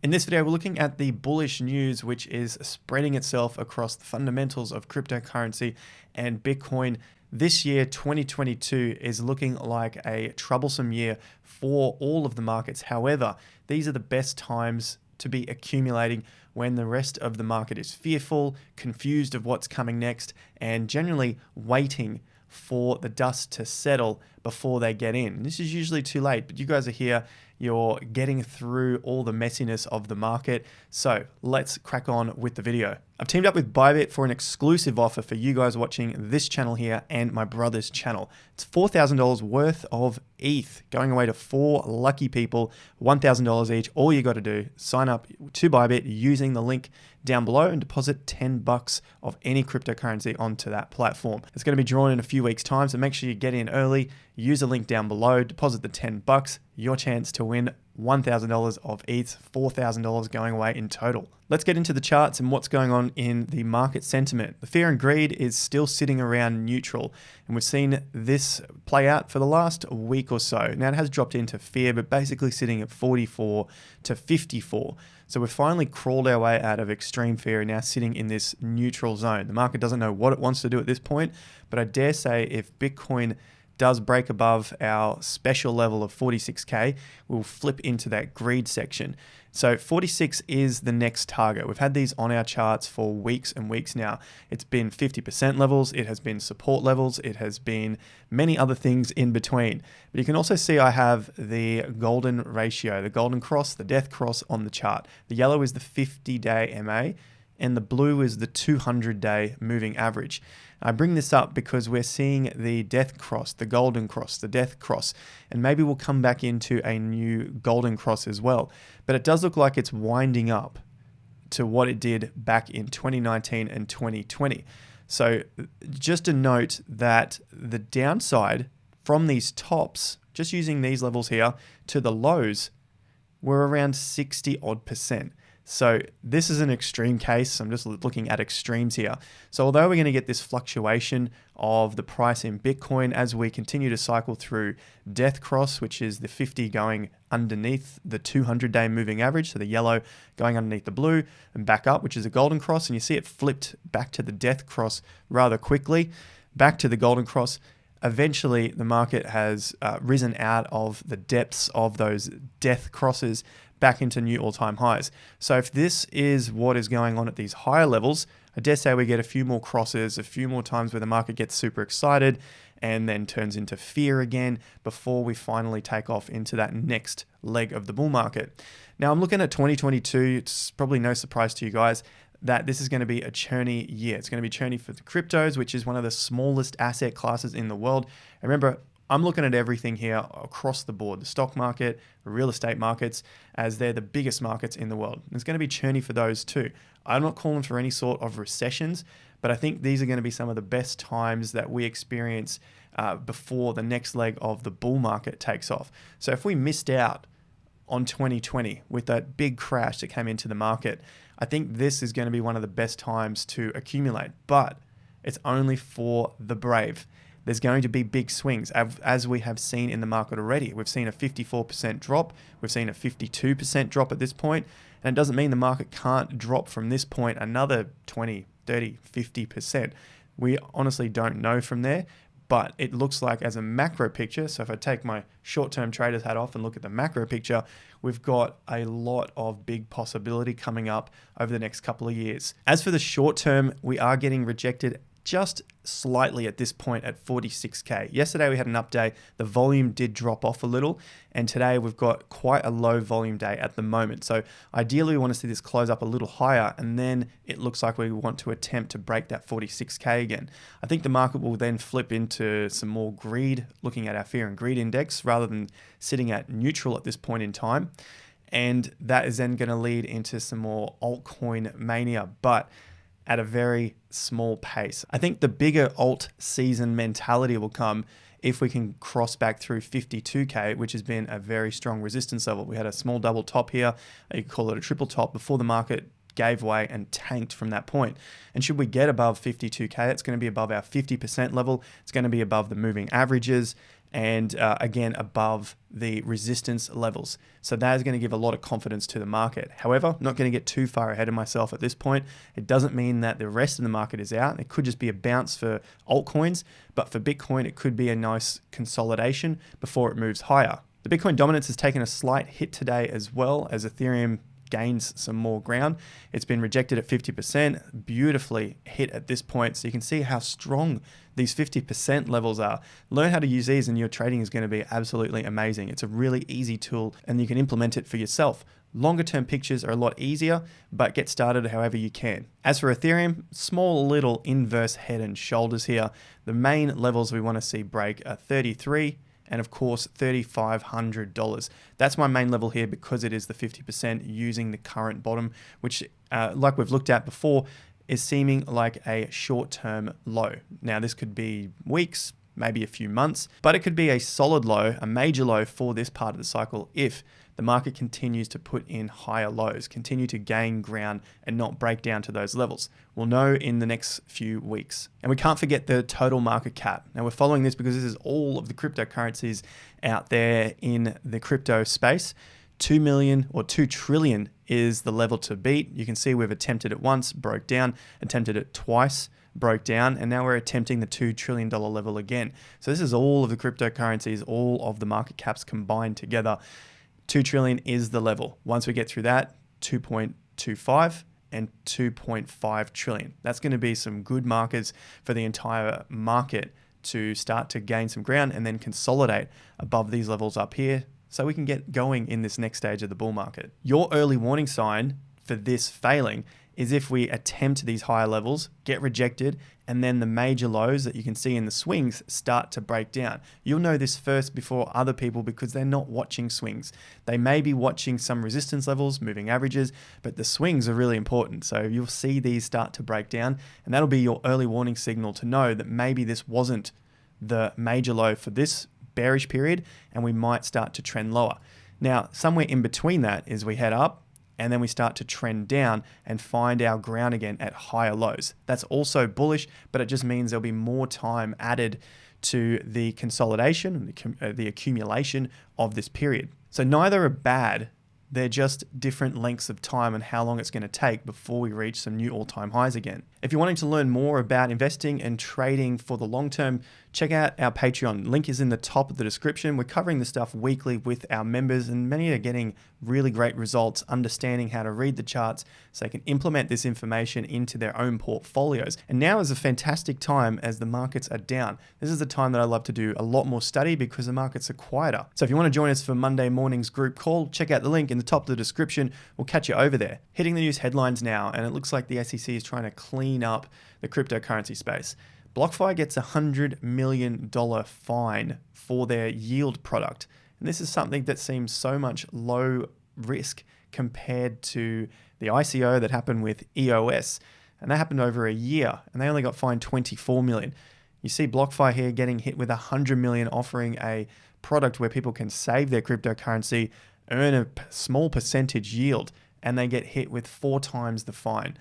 In this video, we're looking at the bullish news, which is spreading itself across the fundamentals of cryptocurrency and Bitcoin. This year, 2022, is looking like a troublesome year for all of the markets. However, these are the best times to be accumulating when the rest of the market is fearful, confused of what's coming next, and generally waiting for the dust to settle before they get in. This is usually too late, but you guys are here. You're getting through all the messiness of the market. So let's crack on with the video. I've teamed up with Bybit for an exclusive offer for you guys watching this channel here and my brother's channel. It's $4,000 worth of ETH going away to 4 lucky people, $1,000 each. All you got to do, sign up to Bybit using the link down below and deposit $10 of any cryptocurrency onto that platform. It's going to be drawn in a few weeks' time, so make sure you get in early. Use the link down below, deposit the $10, your chance to win $1,000 of ETH, $4,000 going away in total. Let's get into the charts and what's going on in the market sentiment. The fear and greed is still sitting around neutral, and we've seen this play out for the last week or so. Now it has dropped into fear, but basically sitting at 44 to 54. So we've finally crawled our way out of extreme fear and now sitting in this neutral zone. The market doesn't know what it wants to do at this point, but I dare say if Bitcoin does break above our special level of 46K, we'll flip into that greed section. So 46 is the next target. We've had these on our charts for weeks and weeks now. It's been 50% levels, it has been support levels, it has been many other things in between. But you can also see I have the golden ratio, the golden cross, the death cross on the chart. The yellow is the 50-day MA, and the blue is the 200-day moving average. I bring this up because we're seeing the death cross, the golden cross, the death cross, and maybe we'll come back into a new golden cross as well. But it does look like it's winding up to what it did back in 2019 and 2020. So just a note that the downside from these tops, just using these levels here, to the lows, were around 60 odd %. So this is an extreme case. I'm just looking at extremes here. So although we're going to get this fluctuation of the price in Bitcoin as we continue to cycle through death cross, which is the 50 going underneath the 200-day moving average, so the yellow going underneath the blue, and back up, which is a golden cross, and you see it flipped back to the death cross rather quickly, back to the golden cross. Eventually, the market has risen out of the depths of those death crosses back into new all-time highs. So if this is what is going on at these higher levels, I dare say we get a few more crosses, a few more times where the market gets super excited and then turns into fear again before we finally take off into that next leg of the bull market. Now I'm looking at 2022. It's probably no surprise to you guys that this is going to be a churny year. It's going to be churny for the cryptos, which is one of the smallest asset classes in the world. And remember, I'm looking at everything here across the board, the stock market, the real estate markets, as they're the biggest markets in the world. It's going to be churny for those too. I'm not calling for any sort of recessions, but I think these are going to be some of the best times that we experience before the next leg of the bull market takes off. So if we missed out on 2020 with that big crash that came into the market, I think this is going to be one of the best times to accumulate, but it's only for the brave. There's going to be big swings, as we have seen in the market already. We've seen a 54% drop. We've seen a 52% drop at this point. And it doesn't mean the market can't drop from this point another 20, 30, 50%. We honestly don't know from there, but it looks like as a macro picture, so if I take my short-term trader's hat off and look at the macro picture, we've got a lot of big possibility coming up over the next couple of years. As for the short term, we are getting rejected just slightly at this point at 46K. Yesterday we had an update, the volume did drop off a little, and today we've got quite a low volume day at the moment. So ideally we want to see this close up a little higher, and then it looks like we want to attempt to break that 46K again. I think the market will then flip into some more greed, looking at our fear and greed index rather than sitting at neutral at this point in time. And that is then going to lead into some more altcoin mania, but at a very small pace. I think the bigger alt season mentality will come if we can cross back through 52K, which has been a very strong resistance level. We had a small double top here, you could call it a triple top, before the market gave way and tanked from that point. And should we get above 52K, it's going to be above our 50% level. It's going to be above the moving averages. and again above the resistance levels. So that is going to give a lot of confidence to the market. However, I'm not going to get too far ahead of myself at this point. It doesn't mean that the rest of the market is out. It could just be a bounce for altcoins, but for Bitcoin, it could be a nice consolidation before it moves higher. The Bitcoin dominance has taken a slight hit today as well as Ethereum gains some more ground. It's been rejected at 50%, beautifully hit at this point. So you can see how strong these 50% levels are. Learn how to use these and your trading is going to be absolutely amazing. It's a really easy tool and you can implement it for yourself. Longer term pictures are a lot easier, but get started however you can. As for Ethereum, small little inverse head and shoulders here. The main levels we want to see break are 33 and of course $3,500. That's my main level here because it is the 50% using the current bottom, which like we've looked at before, is seeming like a short-term low. Now this could be weeks, maybe a few months, but it could be a solid low, a major low for this part of the cycle if the market continues to put in higher lows, continue to gain ground and not break down to those levels. We'll know in the next few weeks. And we can't forget the total market cap. Now we're following this because this is all of the cryptocurrencies out there in the crypto space. 2 million or 2 trillion is the level to beat. You can see we've attempted it once, broke down, attempted it twice, broke down, and now we're attempting the $2 trillion level again. So this is all of the cryptocurrencies, all of the market caps combined together. 2 trillion is the level. Once we get through that, 2.25 and 2.5 trillion. That's going to be some good markers for the entire market to start to gain some ground and then consolidate above these levels up here so we can get going in this next stage of the bull market. Your early warning sign for this failing is if we attempt these higher levels, get rejected, and then the major lows that you can see in the swings start to break down. You'll know this first before other people because they're not watching swings. They may be watching some resistance levels, moving averages, but the swings are really important. So you'll see these start to break down, and that'll be your early warning signal to know that maybe this wasn't the major low for this bearish period, and we might start to trend lower. Now, somewhere in between that is we head up, and then we start to trend down and find our ground again at higher lows. That's also bullish, but it just means there'll be more time added to the consolidation, the accumulation of this period. So neither are bad. They're just different lengths of time and how long it's going to take before we reach some new all-time highs again. If you're wanting to learn more about investing and trading for the long term, check out our Patreon. Link is in the top of the description. We're covering this stuff weekly with our members, and many are getting really great results, understanding how to read the charts so they can implement this information into their own portfolios. And now is a fantastic time as the markets are down. This is the time that I love to do a lot more study because the markets are quieter. So if you want to join us for Monday morning's group call, check out the link in the top of the description. We'll catch you over there. Hitting the news headlines now, and it looks like the SEC is trying to clean up the cryptocurrency space. BlockFi gets a $100 million fine for their yield product. And this is something that seems so much low risk compared to the ICO that happened with EOS. And that happened over a year, and they only got fined $24 million. You see BlockFi here getting hit with $100 million, offering a product where people can save their cryptocurrency, earn a small percentage yield, and they get hit with 4 times the fine.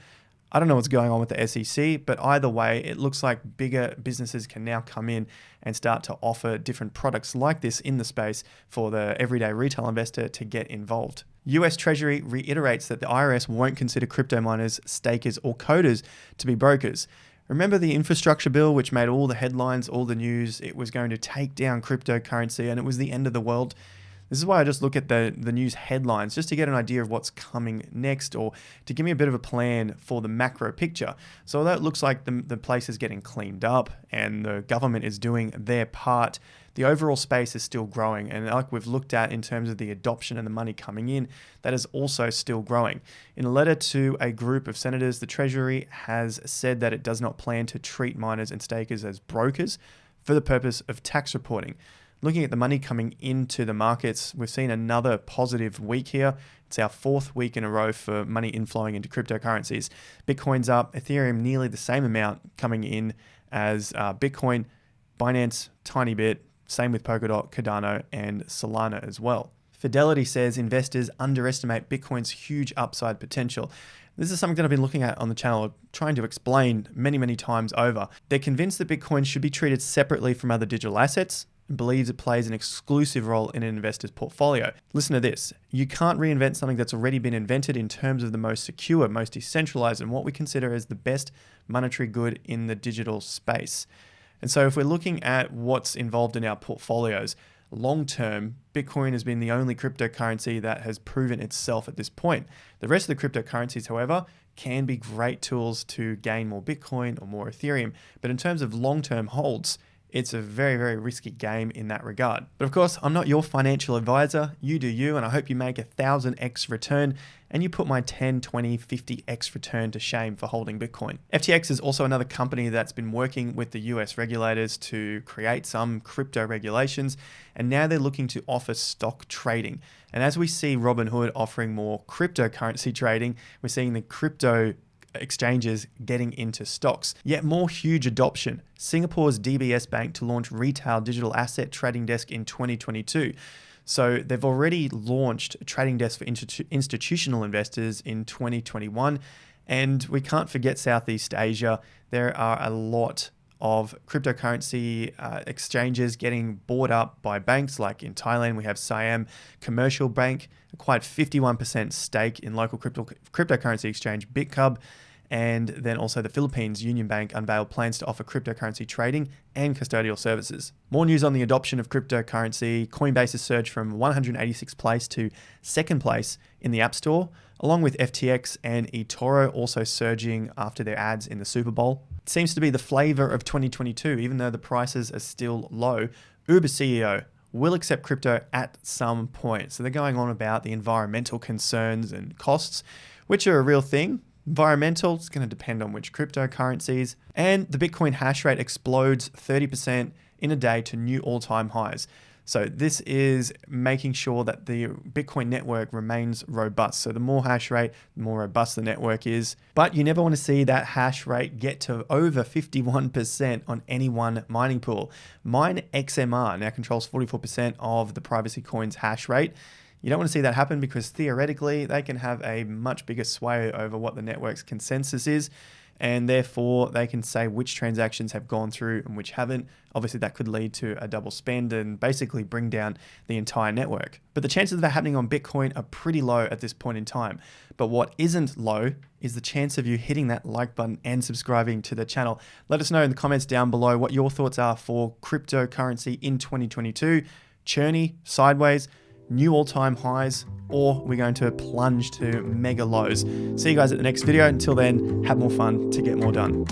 I don't know what's going on with the SEC, but either way, it looks like bigger businesses can now come in and start to offer different products like this in the space for the everyday retail investor to get involved. US Treasury reiterates that the IRS won't consider crypto miners, stakers, or coders to be brokers. Remember the infrastructure bill, which made all the headlines, all the news? It was going to take down cryptocurrency and it was the end of the world. This is why I just look at the news headlines just to get an idea of what's coming next or to give me a bit of a plan for the macro picture. So although it looks like the place is getting cleaned up and the government is doing their part, the overall space is still growing. And like we've looked at in terms of the adoption and the money coming in, that is also still growing. In a letter to a group of senators, the Treasury has said that it does not plan to treat miners and stakers as brokers for the purpose of tax reporting. Looking at the money coming into the markets, we've seen another positive week here. It's our 4th week in a row for money inflowing into cryptocurrencies. Bitcoin's up, Ethereum nearly the same amount coming in as Bitcoin, Binance, tiny bit, same with Polkadot, Cardano, and Solana as well. Fidelity says investors underestimate Bitcoin's huge upside potential. This is something that I've been looking at on the channel, trying to explain many times over. They're convinced that Bitcoin should be treated separately from other digital assets, and believes it plays an exclusive role in an investor's portfolio. Listen to this. You can't reinvent something that's already been invented in terms of the most secure, most decentralized, and what we consider as the best monetary good in the digital space. And so if we're looking at what's involved in our portfolios, long term, Bitcoin has been the only cryptocurrency that has proven itself at this point. The rest of the cryptocurrencies, however, can be great tools to gain more Bitcoin or more Ethereum. But in terms of long-term holds, it's a very, very risky game in that regard. But of course, I'm not your financial advisor. You do you, and I hope you make 1,000x return and you put my 10, 20, 50x return to shame for holding Bitcoin. FTX is also another company that's been working with the US regulators to create some crypto regulations, and now they're looking to offer stock trading. And as we see Robinhood offering more cryptocurrency trading, we're seeing the crypto exchanges getting into stocks. Yet more huge adoption. Singapore's DBS Bank to launch retail digital asset trading desk in 2022. So they've already launched a trading desk for institutional investors in 2021. And we can't forget Southeast Asia. There are a lot of cryptocurrency exchanges getting bought up by banks. Like in Thailand, we have Siam Commercial Bank, acquired 51% stake in local cryptocurrency exchange BitCub. And then also the Philippines Union Bank unveiled plans to offer cryptocurrency trading and custodial services. More news on the adoption of cryptocurrency. Coinbase has surged from 186th place to 2nd place in the App Store, along with FTX and eToro also surging after their ads in the Super Bowl. It seems to be the flavor of 2022, even though the prices are still low. Uber CEO will accept crypto at some point. So they're going on about the environmental concerns and costs, which are a real thing. Environmental, it's going to depend on which cryptocurrencies. And the Bitcoin hash rate explodes 30% in a day to new all-time highs. So this is making sure that the Bitcoin network remains robust. So the more hash rate, the more robust the network is. But you never want to see that hash rate get to over 51% on any one mining pool. Mine XMR now controls 44% of the Privacy Coin's hash rate. You don't want to see that happen because theoretically they can have a much bigger sway over what the network's consensus is, and therefore they can say which transactions have gone through and which haven't. Obviously that could lead to a double spend and basically bring down the entire network. But the chances of that happening on Bitcoin are pretty low at this point in time. But what isn't low is the chance of you hitting that like button and subscribing to the channel. Let us know in the comments down below what your thoughts are for cryptocurrency in 2022. Churny, sideways, new all-time highs, or we're going to plunge to mega lows. See you guys at the next video. Until then, have more fun to get more done.